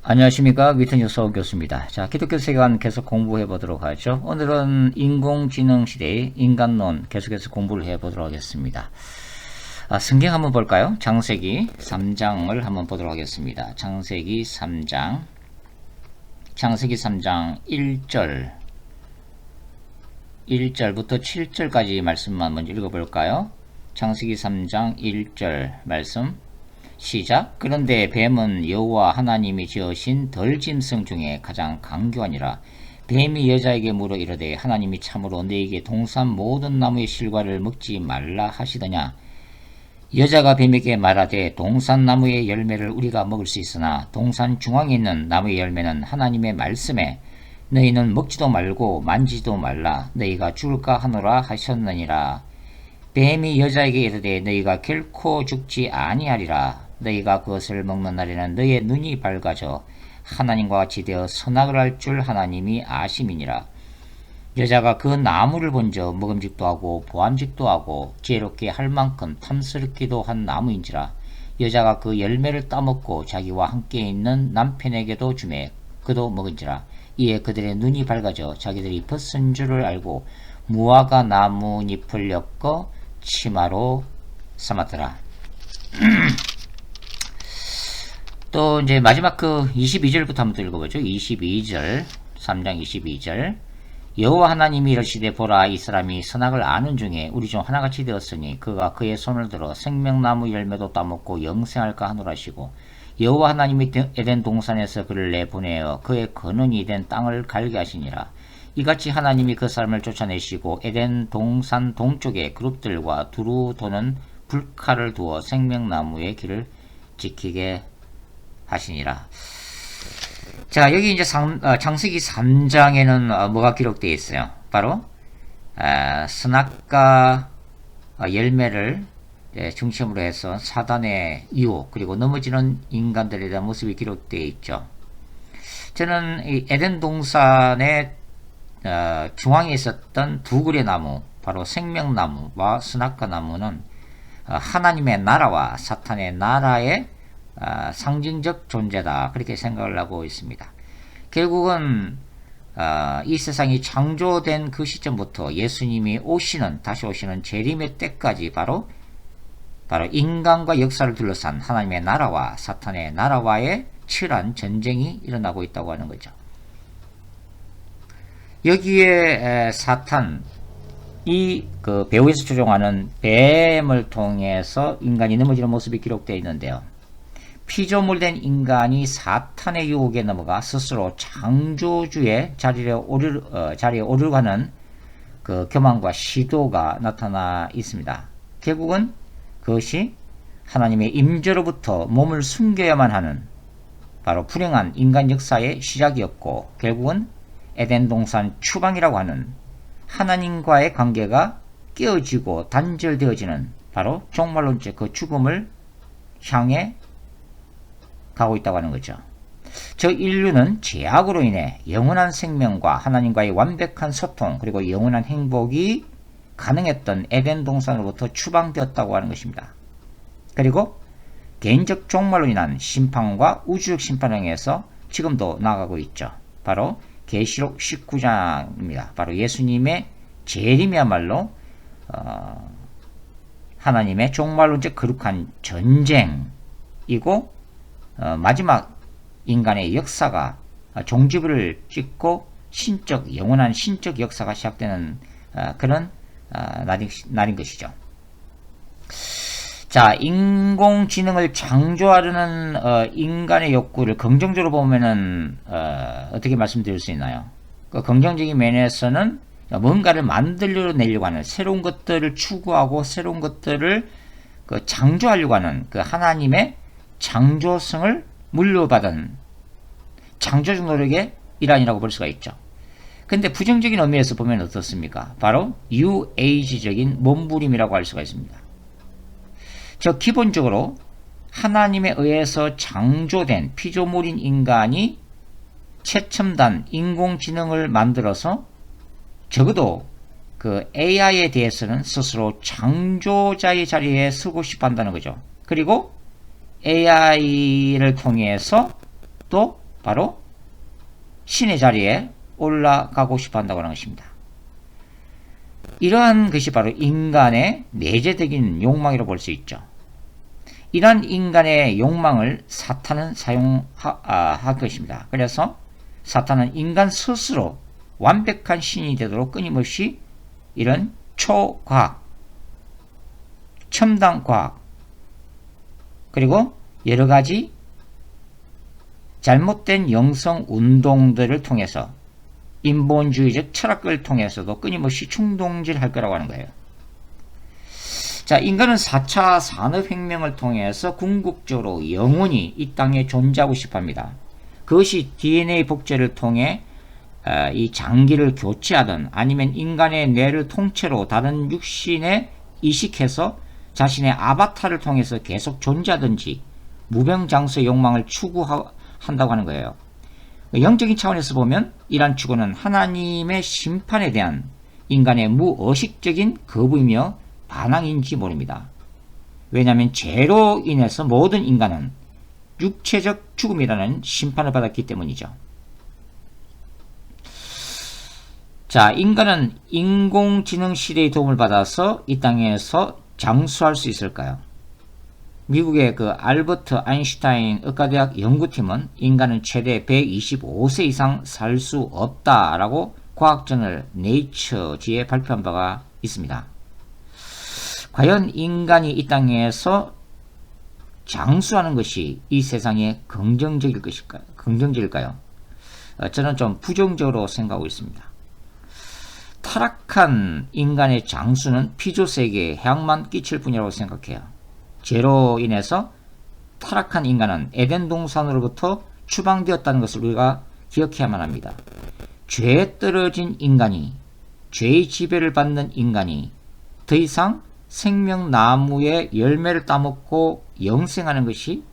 안녕하십니까. 위트뉴스 교수입니다. 자, 기독교 세계관 계속 공부해 보도록 하죠. 오늘은 인공지능 시대의 인간론 계속해서 공부를 해 보도록 하겠습니다. 성경 한번 볼까요? 창세기 3장을 한번 보도록 하겠습니다. 창세기 3장 1절부터 7절까지 말씀만 먼저 읽어볼까요? 창세기 3장 1절 말씀 시작. 그런데 뱀은 여호와 하나님이 지으신 덜짐승 중에 가장 강교하니라. 뱀이 여자에게 물어 이르되 하나님이 참으로 너에게 동산 모든 나무의 실과를 먹지 말라 하시더냐. 여자가 뱀에게 말하되 동산 나무의 열매를 우리가 먹을 수 있으나 동산 중앙에 있는 나무의 열매는 하나님의 말씀에 너희는 먹지도 말고 만지지도 말라 너희가 죽을까 하노라 하셨느니라. 뱀이 여자에게 이르되 너희가 결코 죽지 아니하리라. 너희가 그것을 먹는 날에는 너희의 눈이 밝아져 하나님과 같이 되어 선악을 알 줄 하나님이 아심이니라. 여자가 그 나무를 본저 먹음직도 하고 보암직도 하고 지혜롭게 할 만큼 탐스럽기도 한 나무인지라. 여자가 그 열매를 따먹고 자기와 함께 있는 남편에게도 주매 그도 먹은지라. 이에 그들의 눈이 밝아져 자기들이 벗은 줄을 알고 무화과 나뭇잎을 엮어 치마로 삼았더라. 또 이제 마지막 그 22절부터 한번 읽어보죠. 22절 3장 22절 여호와 하나님이 이르시되 보라 이 사람이 선악을 아는 중에 우리 중 하나같이 되었으니 그가 그의 손을 들어 생명나무 열매도 따먹고 영생할까 하노라시고 여호와 하나님이 에덴 동산에서 그를 내보내어 그의 근원이 된 땅을 갈게 하시니라. 이같이 하나님이 그 사람을 쫓아내시고 에덴 동산 동쪽에 그룹들과 두루 도는 불칼을 두어 생명나무의 길을 지키게 하시니라. 자, 여기 이제 창세기 3장에는 뭐가 기록되어 있어요? 바로 선악과 열매를 중심으로 해서 사단의 유혹 그리고 넘어지는 인간들에 대한 모습이 기록되어 있죠. 저는 이 에덴 동산의 중앙에 있었던 두 그루의 나무, 바로 생명나무와 선악과 나무는 하나님의 나라와 사탄의 나라의 상징적 존재다, 그렇게 생각을 하고 있습니다. 결국은 이 세상이 창조된 그 시점부터 예수님이 다시 오시는 재림의 때까지 바로 인간과 역사를 둘러싼 하나님의 나라와 사탄의 나라와의 치열한 전쟁이 일어나고 있다고 하는 거죠. 여기에 사탄이 그 배후에서 조종하는 뱀을 통해서 인간이 넘어지는 모습이 기록되어 있는데요. 피조물된 인간이 사탄의 유혹에 넘어가 스스로 창조주의 자리에 오르려고 하는 그 교만과 시도가 나타나 있습니다. 결국은 그것이 하나님의 임재로부터 몸을 숨겨야만 하는 바로 불행한 인간 역사의 시작이었고, 결국은 에덴 동산 추방이라고 하는 하나님과의 관계가 깨어지고 단절되어지는 바로 종말론적 그 죽음을 향해 가고 있다고 하는 거죠. 저 인류는 죄악으로 인해 영원한 생명과 하나님과의 완벽한 소통 그리고 영원한 행복이 가능했던 에덴 동산으로부터 추방되었다고 하는 것입니다. 그리고 개인적 종말로 인한 심판과 우주적 심판을 향해서 지금도 나아가고 있죠. 바로 계시록 19장입니다. 바로 예수님의 재림이야말로 하나님의 종말론적 거룩한 전쟁이고, 마지막 인간의 역사가 종지부를 찍고 영원한 신적 역사가 시작되는 그런 날인 것이죠. 자, 인공지능을 창조하려는 인간의 욕구를 긍정적으로 보면은 어떻게 말씀드릴 수 있나요? 그 긍정적인 면에서는 뭔가를 만들려고 하는, 새로운 것들을 추구하고 새로운 것들을 창조하려고 하는 그 하나님의 창조성을 물려받은 창조적 노력의 일환이라고 볼 수가 있죠. 근데 부정적인 의미에서 보면 어떻습니까? 바로 뉴에이지적인 몸부림이라고 할 수가 있습니다. 기본적으로 하나님에 의해서 창조된 피조물인 인간이 최첨단 인공지능을 만들어서 적어도 그 AI에 대해서는 스스로 창조자의 자리에 서고 싶어 한다는 거죠. 그리고 AI를 통해서 또 바로 신의 자리에 올라가고 싶어 한다고 하는 것입니다. 이러한 것이 바로 인간의 내재적인 욕망이라고 볼 수 있죠. 이러한 인간의 욕망을 사탄은 사용할 것입니다. 그래서 사탄은 인간 스스로 완벽한 신이 되도록 끊임없이 이런 초과학, 첨단과학, 그리고 여러가지 잘못된 영성운동들을 통해서 인본주의적 철학을 통해서도 끊임없이 충동질할 거라고 하는 거예요. 자, 인간은 4차 산업혁명을 통해서 궁극적으로 영원히 이 땅에 존재하고 싶어 합니다. 그것이 DNA 복제를 통해 이 장기를 교체하든 아니면 인간의 뇌를 통째로 다른 육신에 이식해서 자신의 아바타를 통해서 계속 존재하든지 무병장수의 욕망을 추구한다고 하는 거예요. 영적인 차원에서 보면 이러한 추구는 하나님의 심판에 대한 인간의 무의식적인 거부이며 반항인지 모릅니다. 왜냐하면 죄로 인해서 모든 인간은 육체적 죽음이라는 심판을 받았기 때문이죠. 자, 인간은 인공지능 시대의 도움을 받아서 이 땅에서 장수할 수 있을까요? 미국의 그 알버트 아인슈타인 의과대학 연구팀은 인간은 최대 125세 이상 살 수 없다라고 과학저널 네이처지에 발표한 바가 있습니다. 과연 인간이 이 땅에서 장수하는 것이 이 세상에 긍정적일까요? 저는 좀 부정적으로 생각하고 있습니다. 타락한 인간의 장수는 피조세계에 해악만 끼칠 뿐이라고 생각해요. 죄로 인해서 타락한 인간은 에덴 동산으로부터 추방되었다는 것을 우리가 기억해야만 합니다. 죄에 떨어진 인간이, 죄의 지배를 받는 인간이 더 이상 생명나무의 열매를 따먹고 영생하는 것이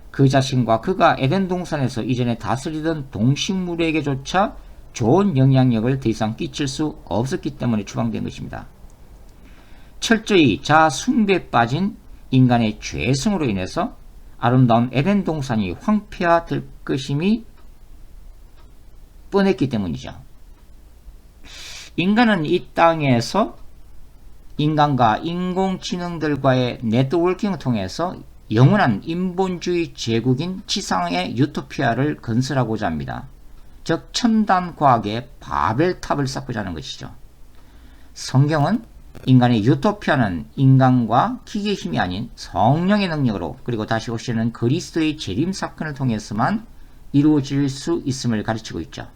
그 자신과 그가 에덴 동산에서 이전에 다스리던 동식물에게조차 좋은 영향력을 더 이상 끼칠 수 없었기 때문에 추방된 것입니다. 철저히 자아 숭배에 빠진 인간의 죄성으로 인해서 아름다운 에덴 동산이 황폐화될 것임이 뻔했기 때문이죠. 인간은 이 땅에서 인간과 인공지능들과의 네트워킹을 통해서 영원한 인본주의 제국인 지상의 유토피아를 건설하고자 합니다. 즉 첨단 과학의 바벨탑을 쌓고자 하는 것이죠. 성경은 인간의 유토피아는 인간과 기계의 힘이 아닌 성령의 능력으로 그리고 다시 오시는 그리스도의 재림 사건을 통해서만 이루어질 수 있음을 가르치고 있죠.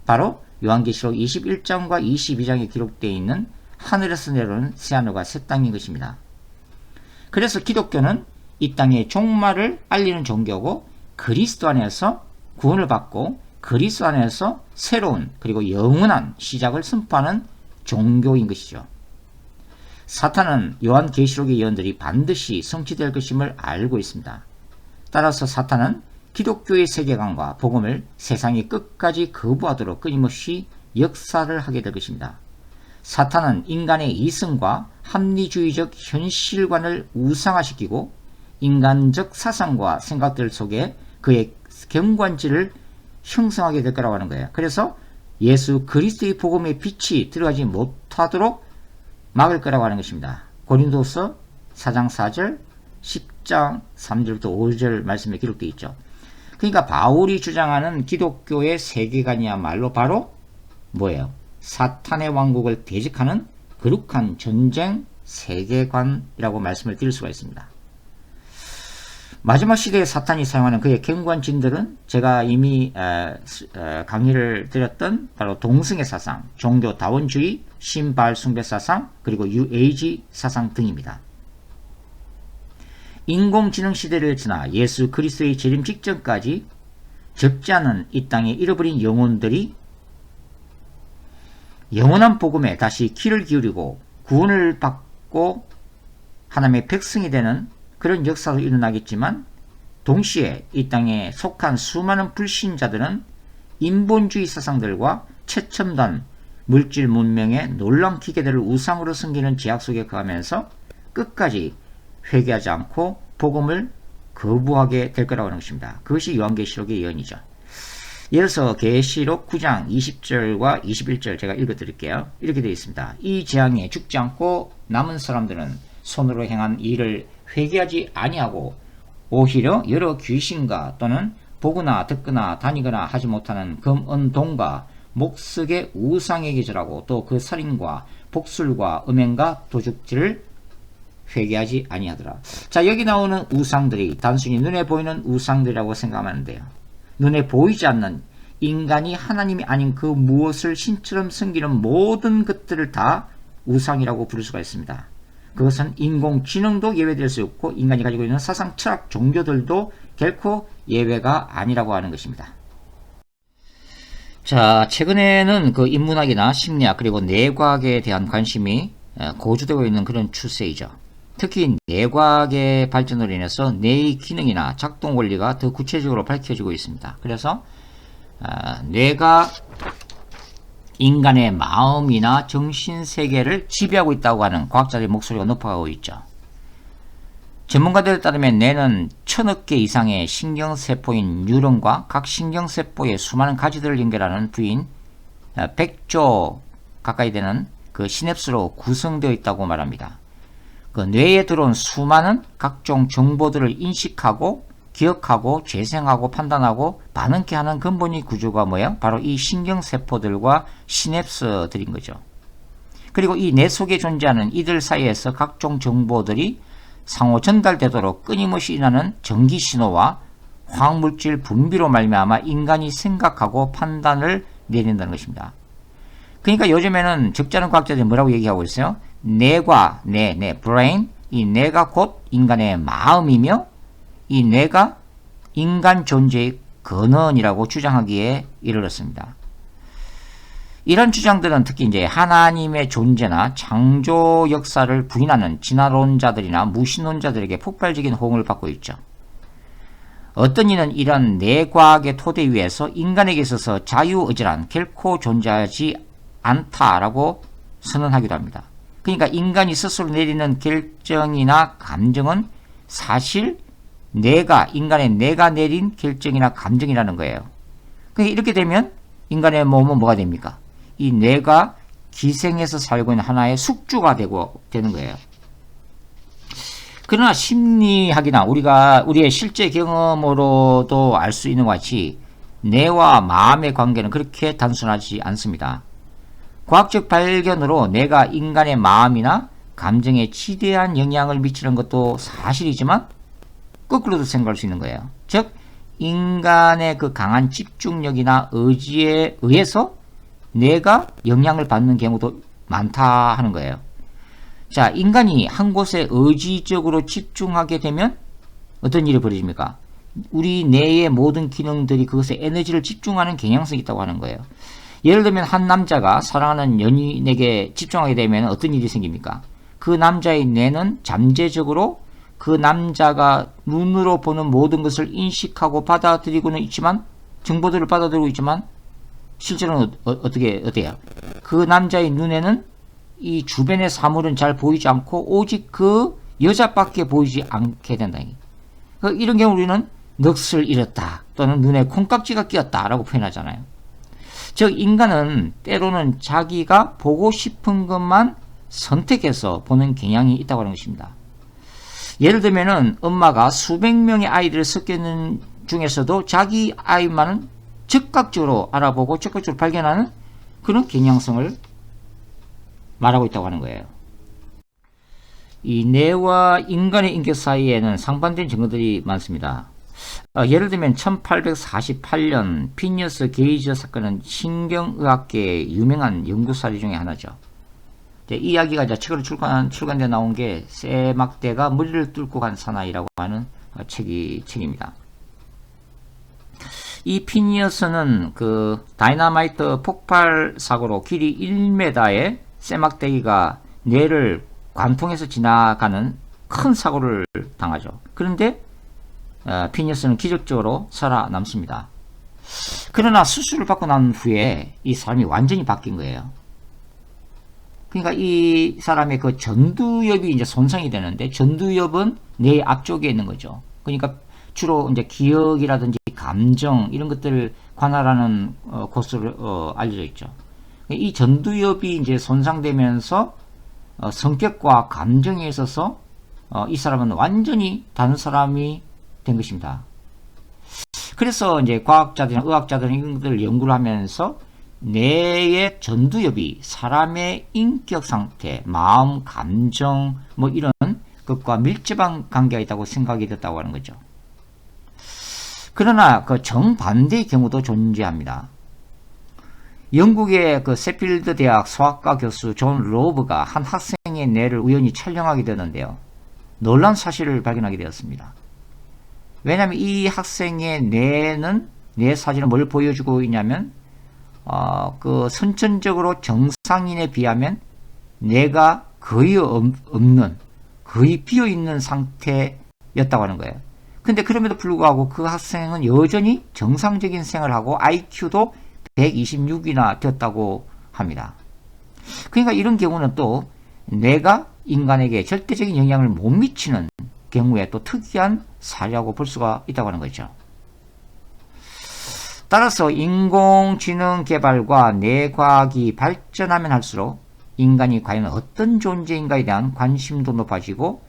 바로 요한계시록 21장과 22장에 기록되어 있는 하늘에서 내려오는 새하늘과 새 땅인 것입니다. 그래서 기독교는 이 땅의 종말을 알리는 종교고 그리스도 안에서 구원을 받고 그리스도 안에서 새로운 그리고 영원한 시작을 선포하는 종교인 것이죠. 사탄은 요한계시록의 예언들이 반드시 성취될 것임을 알고 있습니다. 따라서 사탄은 기독교의 세계관과 복음을 세상의 끝까지 거부하도록 끊임없이 역사를 하게 될 것입니다. 사탄은 인간의 이성과 합리주의적 현실관을 우상화시키고 인간적 사상과 생각들 속에 그의 경관지를 형성하게 될 거라고 하는 거예요. 그래서 예수 그리스도의 복음의 빛이 들어가지 못하도록 막을 거라고 하는 것입니다. 고린도서 4장 4절, 10장 3절부터 5절 말씀에 기록되어 있죠. 그러니까 바울이 주장하는 기독교의 세계관이야말로 바로 뭐예요? 사탄의 왕국을 대적하는 거룩한 전쟁 세계관이라고 말씀을 드릴 수가 있습니다. 마지막 시대에 사탄이 사용하는 그의 경관진들은 제가 이미 강의를 드렸던 바로 동성애 사상, 종교 다원주의, 신발 숭배 사상, 그리고 UAG 사상 등입니다. 인공지능 시대를 지나 예수 그리스도의 재림 직전까지 적지 않은 이 땅에 잃어버린 영혼들이 영원한 복음에 다시 귀를 기울이고 구원을 받고 하나님의 백성이 되는 그런 역사도 일어나겠지만 동시에 이 땅에 속한 수많은 불신자들은 인본주의 사상들과 최첨단 물질 문명의 놀라운 기계들을 우상으로 섬기는 제약 속에 거하면서 끝까지 회개하지 않고 복음을 거부하게 될 거라고 하는 것입니다. 그것이 요한계시록의 예언이죠. 예를 들어서 계시록 9장 20절과 21절 제가 읽어 드릴게요. 이렇게 되어 있습니다. 이 재앙에 죽지 않고 남은 사람들은 손으로 행한 일을 회개하지 아니하고 오히려 여러 귀신과 또는 보거나 듣거나 다니거나 하지 못하는 금, 은, 동과 목석의 우상에게 절하고 또 그 살인과 복술과 음행과 도둑질을 회개하지 아니하더라. 자, 여기 나오는 우상들이 단순히 눈에 보이는 우상들이라고 생각하면 안 돼요. 눈에 보이지 않는 인간이 하나님이 아닌 그 무엇을 신처럼 섬기는 모든 것들을 다 우상이라고 부를 수가 있습니다. 그것은 인공지능도 예외될 수 없고 인간이 가지고 있는 사상, 철학, 종교들도 결코 예외가 아니라고 하는 것입니다. 자, 최근에는 그 인문학이나 심리학 그리고 뇌과학에 대한 관심이 고조되고 있는 그런 추세이죠. 특히 뇌과학의 발전으로 인해서 뇌의 기능이나 작동 원리가 더 구체적으로 밝혀지고 있습니다. 그래서 뇌가 인간의 마음이나 정신세계를 지배하고 있다고 하는 과학자들의 목소리가 높아가고 있죠. 전문가들에 따르면 뇌는 1000억 개 이상의 신경세포인 뉴런과 각 신경세포의 수많은 가지들을 연결하는 부인 100조 가까이 되는 그 시냅스로 구성되어 있다고 말합니다. 그 뇌에 들어온 수많은 각종 정보들을 인식하고 기억하고 재생하고 판단하고 반응케 하는 근본의 구조가 뭐예요? 바로 이 신경세포들과 시냅스들인 거죠. 그리고 이 뇌 속에 존재하는 이들 사이에서 각종 정보들이 상호 전달되도록 끊임없이 일어나는 전기신호와 화학물질 분비로 말미암아 인간이 생각하고 판단을 내린다는 것입니다. 그러니까 요즘에는 적잖은 과학자들이 뭐라고 얘기하고 있어요? 뇌과 brain, 이 뇌가 곧 인간의 마음이며 이 뇌가 인간 존재의 근원이라고 주장하기에 이르렀습니다. 이런 주장들은 특히 이제 하나님의 존재나 창조 역사를 부인하는 진화론자들이나 무신론자들에게 폭발적인 호응을 받고 있죠. 어떤 이는 이런 뇌과학의 토대 위에서 인간에게 있어서 자유의지란 결코 존재하지 않다라고 선언하기도 합니다. 그러니까 인간이 스스로 내리는 결정이나 감정은 사실 인간의 뇌가 내린 결정이나 감정이라는 거예요. 그러니까 이렇게 되면 인간의 몸은 뭐가 됩니까? 이 뇌가 기생해서 살고 있는 하나의 숙주가 되는 거예요. 그러나 심리학이나 우리의 실제 경험으로도 알 수 있는 것 같이 뇌와 마음의 관계는 그렇게 단순하지 않습니다. 과학적 발견으로 뇌가 인간의 마음이나 감정에 지대한 영향을 미치는 것도 사실이지만 거꾸로도 생각할 수 있는 거예요. 즉 인간의 그 강한 집중력이나 의지에 의해서 뇌가 영향을 받는 경우도 많다 하는 거예요. 자, 인간이 한 곳에 의지적으로 집중하게 되면 어떤 일이 벌어집니까? 우리 뇌의 모든 기능들이 그것에 에너지를 집중하는 경향성이 있다고 하는 거예요. 예를 들면 한 남자가 사랑하는 연인에게 집중하게 되면 어떤 일이 생깁니까? 그 남자의 뇌는 잠재적으로 그 남자가 눈으로 보는 모든 것을 인식하고 받아들이고는 있지만 정보들을 받아들이고 있지만 실제로는 어때요? 그 남자의 눈에는 이 주변의 사물은 잘 보이지 않고 오직 그 여자밖에 보이지 않게 된다. 이런 경우 우리는 넋을 잃었다 또는 눈에 콩깍지가 끼었다 라고 표현하잖아요. 즉 인간은 때로는 자기가 보고 싶은 것만 선택해서 보는 경향이 있다고 하는 것입니다. 예를 들면은 엄마가 수백 명의 아이들을 섞여 있는 중에서도 자기 아이만은 즉각적으로 알아보고 즉각적으로 발견하는 그런 경향성을 말하고 있다고 하는 거예요. 이 뇌와 인간의 인격 사이에는 상반된 증거들이 많습니다. 예를 들면 1848년 피니어스 게이지 사건은 신경의학계의 유명한 연구사례 중에 하나죠. 이 이야기가 이제 책으로 출간돼 나온 게 세막대가 머리를 뚫고 간 사나이라고 하는 책입니다. 이 피니어스는 그 다이너마이트 폭발 사고로 길이 1m의 세막대기가 뇌를 관통해서 지나가는 큰 사고를 당하죠. 그런데 피니어스는 기적적으로 살아남습니다. 그러나 수술을 받고 난 후에 이 사람이 완전히 바뀐 거예요. 그러니까 이 사람의 그 전두엽이 이제 손상이 되는데 전두엽은 뇌 앞쪽에 있는 거죠. 그러니까 주로 이제 기억이라든지 감정 이런 것들을 관할하는 곳으로 알려져 있죠. 이 전두엽이 이제 손상되면서 성격과 감정에 있어서 이 사람은 완전히 다른 사람이 된 것입니다. 그래서 이제 과학자들이나 의학자들은 이런 것들을 연구를 하면서 뇌의 전두엽이 사람의 인격 상태, 마음, 감정 뭐 이런 것과 밀접한 관계가 있다고 생각이 됐다고 하는 거죠. 그러나 그 정반대의 경우도 존재합니다. 영국의 그 세필드 대학 소아과 교수 존 로브가 한 학생의 뇌를 우연히 촬영하게 되는데요. 놀라운 사실을 발견하게 되었습니다. 왜냐하면 이 학생의 뇌 사진은 뭘 보여주고 있냐면 그 선천적으로 정상인에 비하면 뇌가 거의 없는, 거의 비어있는 상태였다고 하는 거예요. 근데 그럼에도 불구하고 그 학생은 여전히 정상적인 생활을 하고 IQ도 126이나 되었다고 합니다. 그러니까 이런 경우는 또 뇌가 인간에게 절대적인 영향을 못 미치는 경우에 또 특이한 사례라고 볼 수가 있다고 하는 거죠. 따라서 인공지능 개발과 뇌과학이 발전하면 할수록 인간이 과연 어떤 존재인가에 대한 관심도 높아지고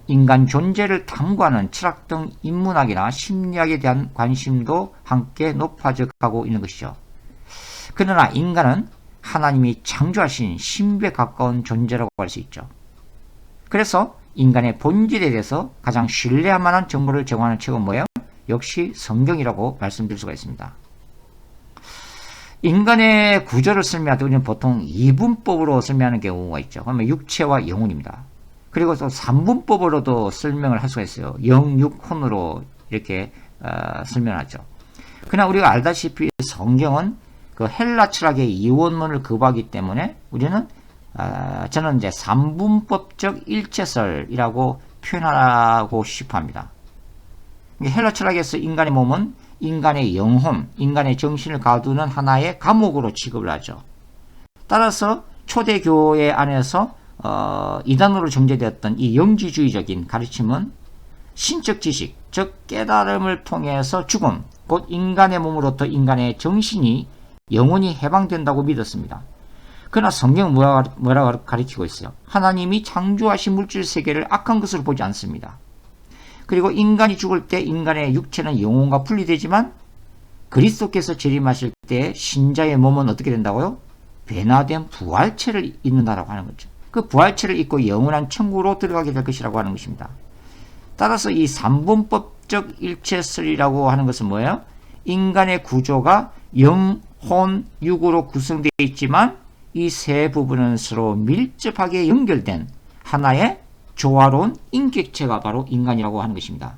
인간 존재를 탐구하는 철학 등 인문학이나 심리학에 대한 관심도 함께 높아져 가고 있는 것이죠. 그러나 인간은 하나님이 창조하신 신비에 가까운 존재라고 할 수 있죠. 그래서 인간의 본질에 대해서 가장 신뢰할 만한 정보를 제공하는 책은 뭐예요? 역시 성경이라고 말씀드릴 수가 있습니다. 인간의 구조를 설명할 때 우리는 보통 이분법으로 설명하는 경우가 있죠. 그러면 육체와 영혼입니다. 그리고 또 3분법으로도 설명을 할 수가 있어요. 영육혼으로 이렇게 설명하죠. 그러나 우리가 알다시피 성경은 그 헬라 철학의 이원론을 거부하기 때문에 우리는 저는 이제 3분법적 일체설이라고 표현하고 싶어 합니다. 헬라 철학에서 인간의 몸은 인간의 영혼, 인간의 정신을 가두는 하나의 감옥으로 취급을 하죠. 따라서 초대교회 안에서 이단으로 정제되었던 이 영지주의적인 가르침은 신적 지식, 즉 깨달음을 통해서 죽음, 곧 인간의 몸으로부터 인간의 정신이 영원히 해방된다고 믿었습니다. 그러나 성경은 뭐라고 가르치고 있어요? 하나님이 창조하신 물질 세계를 악한 것으로 보지 않습니다. 그리고 인간이 죽을 때 인간의 육체는 영혼과 분리되지만 그리스도께서 재림하실 때 신자의 몸은 어떻게 된다고요? 변화된 부활체를 입는다라고 하는 거죠. 그 부활체를 입고 영원한 천국으로 들어가게 될 것이라고 하는 것입니다. 따라서 이 3분법적 일체설이라고 하는 것은 뭐예요? 인간의 구조가 영, 혼, 육으로 구성되어 있지만 이 세 부분은 서로 밀접하게 연결된 하나의 조화로운 인격체가 바로 인간이라고 하는 것입니다.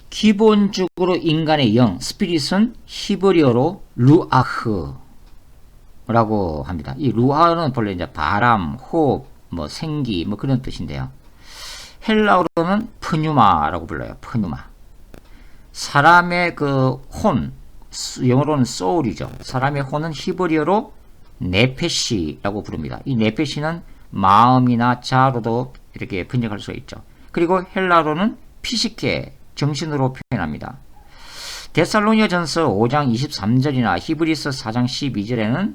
기본적으로 인간의 영, 스피릿은 히브리어로 루아흐라고 합니다. 이 루아흐는 본래 이제 바람, 호흡, 뭐 생기, 뭐 그런 뜻인데요. 헬라어로는 프뉴마라고 불러요. 프뉴마. 사람의 그 혼, 영어로는 소울이죠. 사람의 혼은 히브리어로 네페시라고 부릅니다. 이 네페시는 마음이나 자로도 이렇게 번역할 수가 있죠. 그리고 헬라어로는 피시케, 정신으로 표현합니다. 데살로니가전서 5장 23절이나 히브리서 4장 12절에는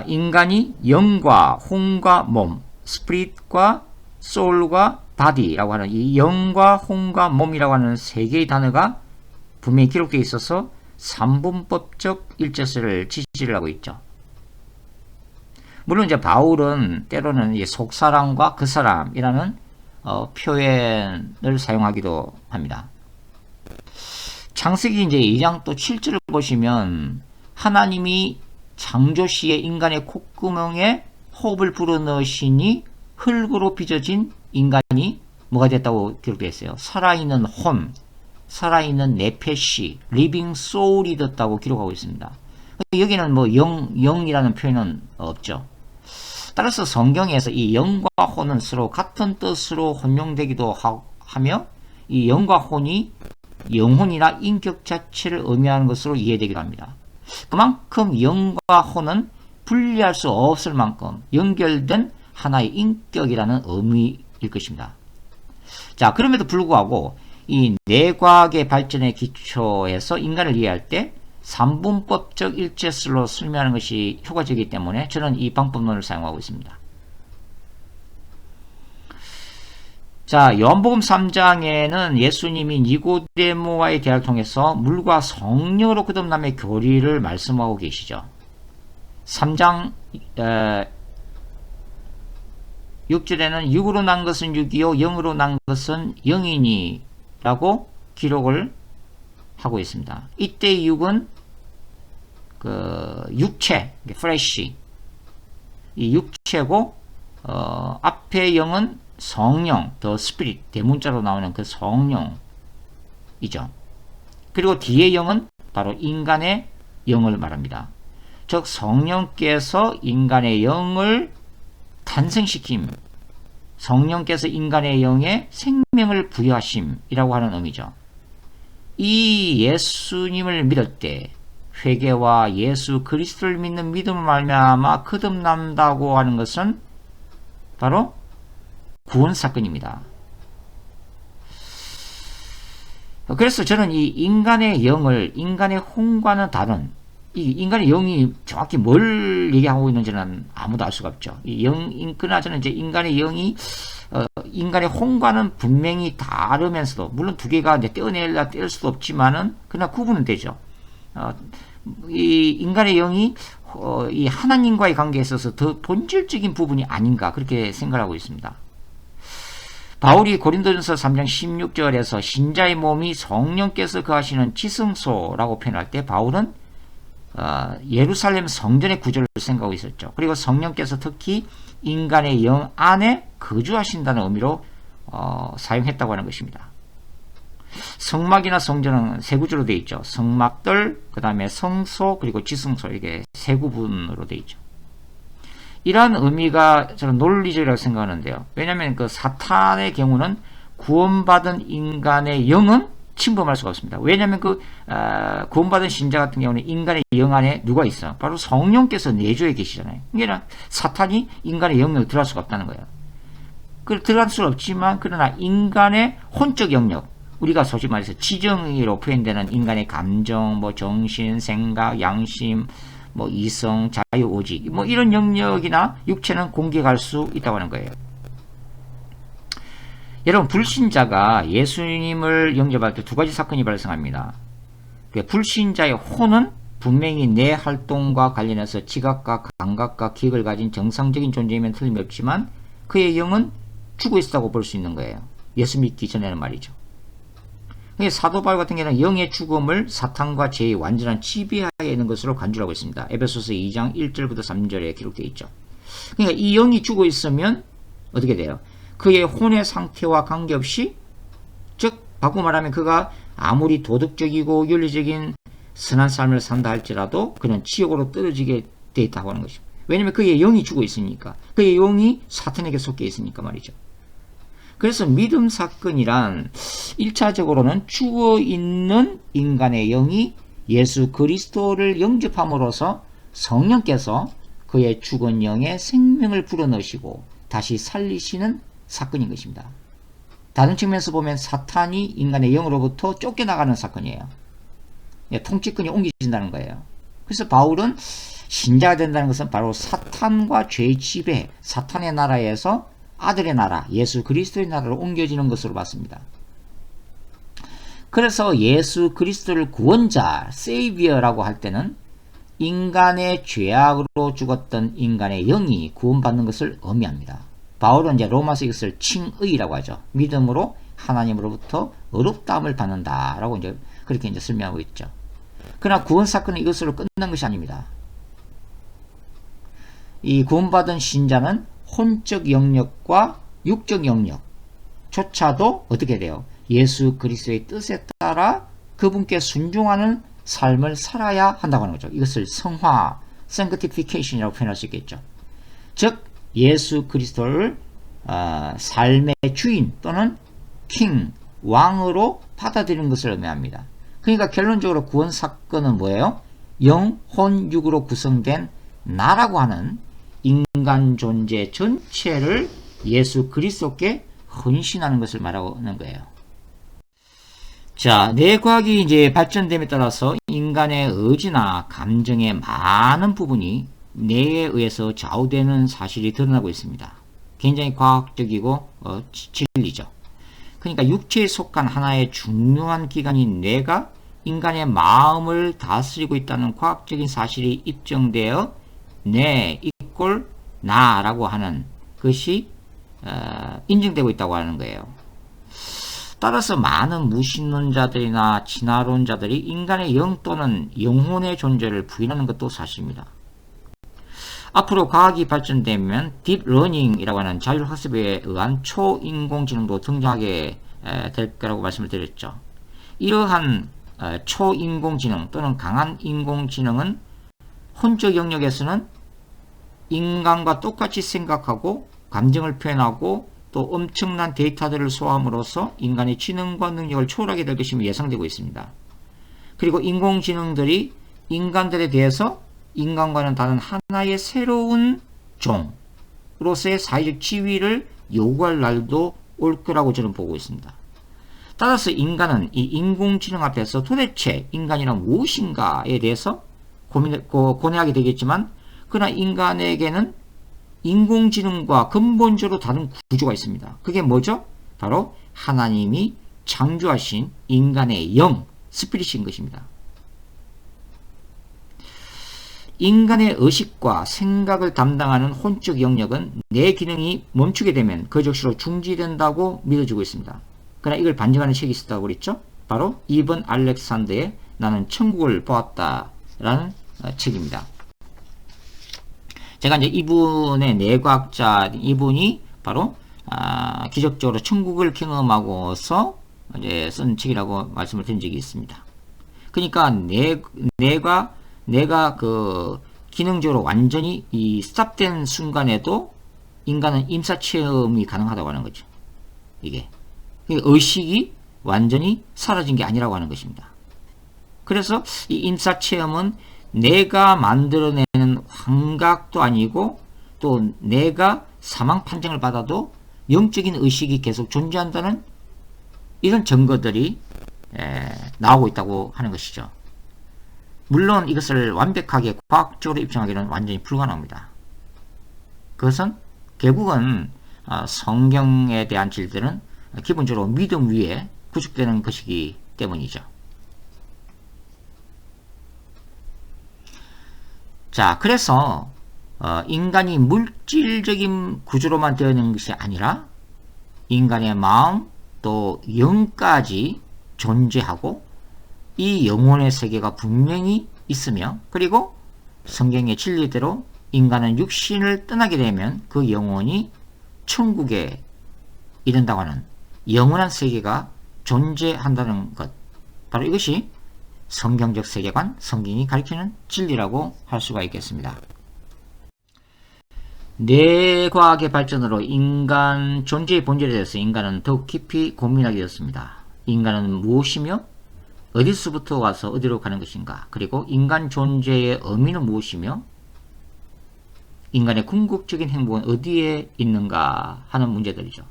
인간이 영과 혼과 몸, 스피릿과 소울과 바디라고 하는 이 영과 혼과 몸이라고 하는 세 개의 단어가 분명히 기록되어 있어서 3분법적 일체설을 지지를 하고 있죠. 물론 이제 바울은 때로는 이 속사람과 그 사람이라는 표현을 사용하기도 합니다. 창세기 이제 2장 또 7절을 보시면 하나님이 창조 시에 인간의 콧구멍에 호흡을 불어넣으시니 흙으로 빚어진 인간이 뭐가 됐다고 기록되어 있어요. 살아있는 혼, 살아있는 네페시, 리빙 소울이 됐다고 기록하고 있습니다. 여기는 뭐 영이라는 표현은 없죠. 따라서 성경에서 이 영과 혼은 서로 같은 뜻으로 혼용되기도 하며 이 영과 혼이 영혼이나 인격 자체를 의미하는 것으로 이해되기도 합니다. 그만큼 영과 혼은 분리할 수 없을 만큼 연결된 하나의 인격이라는 의미일 것입니다. 자, 그럼에도 불구하고 이 내과학의 발전에 기초해서 인간을 이해할 때 삼분법적 일체술로 설명하는 것이 효과적이기 때문에 저는 이 방법론을 사용하고 있습니다. 자, 요한복음 3장에는 예수님이 니고데모와의 대화를 통해서 물과 성령으로 거듭남의 교리를 말씀하고 계시죠. 3장 6절에는 육으로 난 것은 육이요 영으로 난 것은 영이니 라고 기록을 하고 있습니다. 이때 육은 그 육체, 프레쉬, 이 육체고 앞에 영은 성령, 더 스피릿, 대문자로 나오는 그 성령이죠. 그리고 뒤에 영은 바로 인간의 영을 말합니다. 즉 성령께서 인간의 영을 탄생시킴, 성령께서 인간의 영에 생명을 부여하심이라고 하는 의미죠. 이 예수님을 믿을 때 회개와 예수 그리스도를 믿는 믿음을 말미암아 거듭난다고 하는 것은 바로 구원 사건입니다. 그래서 저는 이 인간의 영을 인간의 혼과는 다른, 이 인간의 영이 정확히 뭘 얘기하고 있는지는 아무도 알 수가 없죠. 이 그러나 저는 이제 인간의 영이 인간의 혼과는 분명히 다르면서도, 물론 두 개가 이제 떼어내려 뗄 수도 없지만은 그러나 구분은 되죠. 이 인간의 영이 이 하나님과의 관계에 있어서 더 본질적인 부분이 아닌가 그렇게 생각하고 있습니다. 바울이 고린도전서 3장 16절에서 신자의 몸이 성령께서 거하시는 지성소라고 표현할 때 바울은 예루살렘 성전의 구조를 생각하고 있었죠. 그리고 성령께서 특히 인간의 영 안에 거주하신다는 의미로 사용했다고 하는 것입니다. 성막이나 성전은 세 구조로 되어 있죠. 성막들, 그 다음에 성소, 그리고 지성소, 이게 세 구분으로 되어 있죠. 이러한 의미가 저는 논리적이라고 생각하는데요. 왜냐하면 그 사탄의 경우는 구원받은 인간의 영은 침범할 수가 없습니다. 왜냐하면 그 구원받은 신자 같은 경우는 인간의 영 안에 누가 있어요? 바로 성령께서 내주에 계시잖아요. 그러니까 사탄이 인간의 영역을 들어갈 수가 없다는 거예요. 들어갈 수는 없지만 그러나 인간의 혼적 영역, 우리가 소위 말해서 지정의로 표현되는 인간의 감정, 뭐 정신, 생각, 양심, 뭐 이성, 자유, 의지, 뭐 이런 영역이나 육체는 공격할 수 있다고 하는 거예요. 여러분, 불신자가 예수님을 영접할 때 두 가지 사건이 발생합니다. 불신자의 혼은 분명히 내 활동과 관련해서 지각과 감각과 기억을 가진 정상적인 존재이면 틀림이 없지만 그의 영은 죽어 있었다고 볼 수 있는 거예요. 예수 믿기 전에는 말이죠. 사도 바울 같은 경우는 영의 죽음을 사탄과 죄의 완전한 지배하에 있는 것으로 간주하고 있습니다. 에베소서 2장 1절부터 3절에 기록되어 있죠. 그러니까 이 영이 죽어 있으면 어떻게 돼요? 그의 혼의 상태와 관계없이, 즉 바꾸고 말하면 그가 아무리 도덕적이고 윤리적인 선한 삶을 산다 할지라도 그는 지옥으로 떨어지게 되어 있다고 하는 것입니다. 왜냐하면 그의 영이 죽어 있으니까, 그의 영이 사탄에게 속해 있으니까 말이죠. 그래서 믿음 사건이란 1차적으로는 죽어있는 인간의 영이 예수 그리스도를 영접함으로써 성령께서 그의 죽은 영에 생명을 불어넣으시고 다시 살리시는 사건인 것입니다. 다른 측면에서 보면 사탄이 인간의 영으로부터 쫓겨나가는 사건이에요. 통치권이 옮겨진다는 거예요. 그래서 바울은 신자가 된다는 것은 바로 사탄과 죄의 지배, 사탄의 나라에서 아들의 나라, 예수 그리스도의 나라로 옮겨지는 것으로 봤습니다. 그래서 예수 그리스도를 구원자, 세이비어라고 할 때는 인간의 죄악으로 죽었던 인간의 영이 구원받는 것을 의미합니다. 바울은 이제 로마서 이것을 칭의라고 하죠. 믿음으로 하나님으로부터 의롭다함을 받는다라고 이제 그렇게 이제 설명하고 있죠. 그러나 구원 사건은 이것으로 끝난 것이 아닙니다. 이 구원받은 신자는 혼적 영역과 육적 영역조차도 어떻게 돼요? 예수 그리스도의 뜻에 따라 그분께 순종하는 삶을 살아야 한다고 하는 거죠. 이것을 성화, sanctification이라고 표현할 수 있겠죠. 즉 예수 그리스도를 삶의 주인 또는 king, 왕으로 받아들이는 것을 의미합니다. 그러니까 결론적으로 구원 사건은 뭐예요? 영, 혼, 육으로 구성된 나라고 하는 인간 존재 전체를 예수 그리스도께 헌신하는 것을 말하는 거예요. 자, 뇌과학이 이제 발전됨에 따라서 인간의 의지나 감정의 많은 부분이 뇌에 의해서 좌우되는 사실이 드러나고 있습니다. 굉장히 과학적이고 진리죠. 그러니까 육체에 속한 하나의 중요한 기관인 뇌가 인간의 마음을 다스리고 있다는 과학적인 사실이 입증되어 뇌 이꼴 나라고 하는 것이 인정되고 있다고 하는 거예요. 따라서 많은 무신론자들이나 진화론자들이 인간의 영 또는 영혼의 존재를 부인하는 것도 사실입니다. 앞으로 과학이 발전되면 딥러닝이라고 하는 자율학습에 의한 초인공지능도 등장하게 될 거라고 말씀을 드렸죠. 이러한 초인공지능 또는 강한 인공지능은 혼적 영역에서는 인간과 똑같이 생각하고 감정을 표현하고 또 엄청난 데이터들을 소화함으로써 인간의 지능과 능력을 초월하게 될 것임이 예상되고 있습니다. 그리고 인공지능들이 인간들에 대해서 인간과는 다른 하나의 새로운 종으로서의 사회적 지위를 요구할 날도 올 거라고 저는 보고 있습니다. 따라서 인간은 이 인공지능 앞에서 도대체 인간이란 무엇인가에 대해서 고뇌하게 되겠지만, 그러나 인간에게는 인공지능과 근본적으로 다른 구조가 있습니다. 그게 뭐죠? 바로 하나님이 창조하신 인간의 영, 스피릿인 것입니다. 인간의 의식과 생각을 담당하는 혼적 영역은 뇌 기능이 멈추게 되면 그 즉시로 중지된다고 믿어지고 있습니다. 그러나 이걸 반증하는 책이 있었다고 그랬죠? 바로 이번 알렉산더의 나는 천국을 보았다 라는 책입니다. 제가 이제 이분의 뇌과학자, 이분이 바로 기적적으로 천국을 경험하고서 이제 쓴 책이라고 말씀을 드린 적이 있습니다. 그러니까 뇌가 그 기능적으로 완전히 이 스탑된 순간에도 인간은 임사 체험이 가능하다고 하는 거죠. 이게 의식이 완전히 사라진 게 아니라고 하는 것입니다. 그래서 이 임사 체험은 내가 만들어내는 환각도 아니고 또 내가 사망 판정을 받아도 영적인 의식이 계속 존재한다는 이런 증거들이 나오고 있다고 하는 것이죠. 물론 이것을 완벽하게 과학적으로 입증하기는 완전히 불가능합니다. 그것은 결국은 성경에 대한 진리들은 기본적으로 믿음 위에 구축되는 것이기 때문이죠. 자, 그래서 인간이 물질적인 구조로만 되어 있는 것이 아니라 인간의 마음 또 영까지 존재하고 이 영혼의 세계가 분명히 있으며, 그리고 성경의 진리대로 인간은 육신을 떠나게 되면 그 영혼이 천국에 이른다고 하는 영원한 세계가 존재한다는 것, 바로 이것이 성경적 세계관, 성경이 가리키는 진리라고 할 수가 있겠습니다. 뇌과학의 발전으로 인간 존재의 본질에 대해서 인간은 더욱 깊이 고민하게 되었습니다. 인간은 무엇이며 어디서부터 와서 어디로 가는 것인가, 그리고 인간 존재의 의미는 무엇이며 인간의 궁극적인 행복은 어디에 있는가 하는 문제들이죠.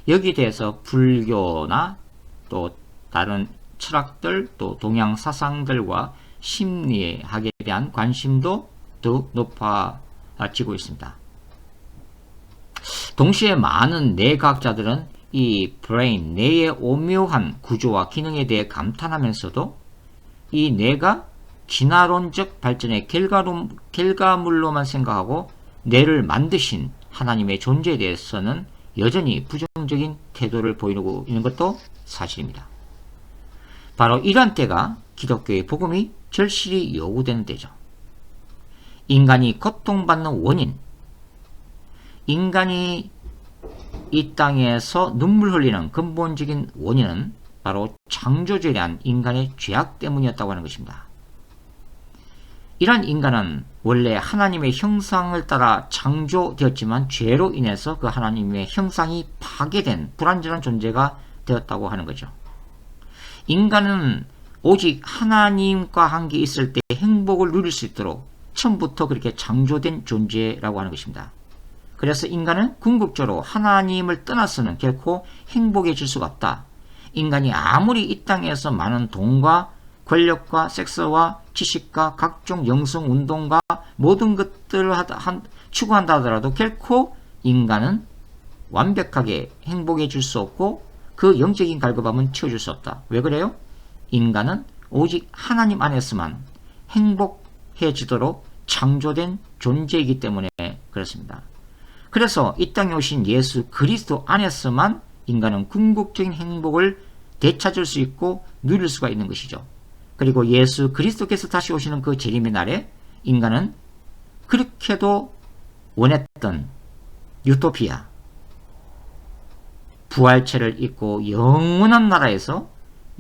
여기에 대해서 불교나 또 다른 철학들, 또 동양 사상들과 심리학에 대한 관심도 더욱 높아지고 있습니다. 동시에 많은 뇌과학자들은 이 브레인, 뇌의 오묘한 구조와 기능에 대해 감탄하면서도 이 뇌가 진화론적 발전의 결과물로만 생각하고 뇌를 만드신 하나님의 존재에 대해서는 여전히 부정적인 태도를 보이고 있는 것도 사실입니다. 바로 이러한 때가 기독교의 복음이 절실히 요구되는 때죠. 인간이 고통받는 원인, 인간이 이 땅에서 눈물 흘리는 근본적인 원인은 바로 창조주에 대한 인간의 죄악 때문이었다고 하는 것입니다. 이러한 인간은 원래 하나님의 형상을 따라 창조되었지만 죄로 인해서 그 하나님의 형상이 파괴된 불완전한 존재가 되었다고 하는 거죠. 인간은 오직 하나님과 함께 있을 때 행복을 누릴 수 있도록 처음부터 그렇게 창조된 존재라고 하는 것입니다. 그래서 인간은 궁극적으로 하나님을 떠나서는 결코 행복해질 수가 없다. 인간이 아무리 이 땅에서 많은 돈과 권력과 섹스와 지식과 각종 영성 운동과 모든 것들을 추구한다 하더라도 결코 인간은 완벽하게 행복해질 수 없고 그 영적인 갈급함은 채워줄 수 없다. 왜 그래요? 인간은 오직 하나님 안에서만 행복해지도록 창조된 존재이기 때문에 그렇습니다. 그래서 이 땅에 오신 예수 그리스도 안에서만 인간은 궁극적인 행복을 되찾을 수 있고 누릴 수가 있는 것이죠. 그리고 예수 그리스도께서 다시 오시는 그 재림의 날에 인간은 그렇게도 원했던 유토피아, 부활체를 입고 영원한 나라에서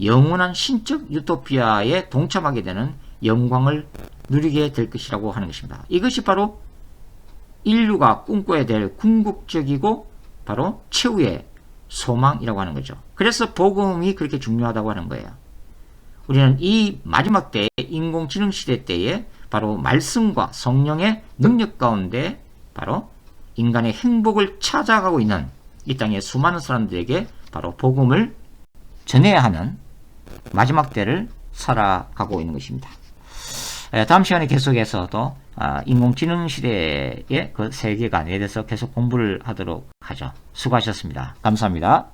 영원한 신적 유토피아에 동참하게 되는 영광을 누리게 될 것이라고 하는 것입니다. 이것이 바로 인류가 꿈꿔야 될 궁극적이고 바로 최후의 소망이라고 하는 거죠. 그래서 복음이 그렇게 중요하다고 하는 거예요. 우리는 이 마지막 때 인공지능 시대 때에 바로 말씀과 성령의 능력 가운데 바로 인간의 행복을 찾아가고 있는 이 땅의 수많은 사람들에게 바로 복음을 전해야 하는 마지막 때를 살아가고 있는 것입니다. 다음 시간에 계속해서 또 인공지능 시대의 그 세계관에 대해서 계속 공부를 하도록 하죠. 수고하셨습니다. 감사합니다.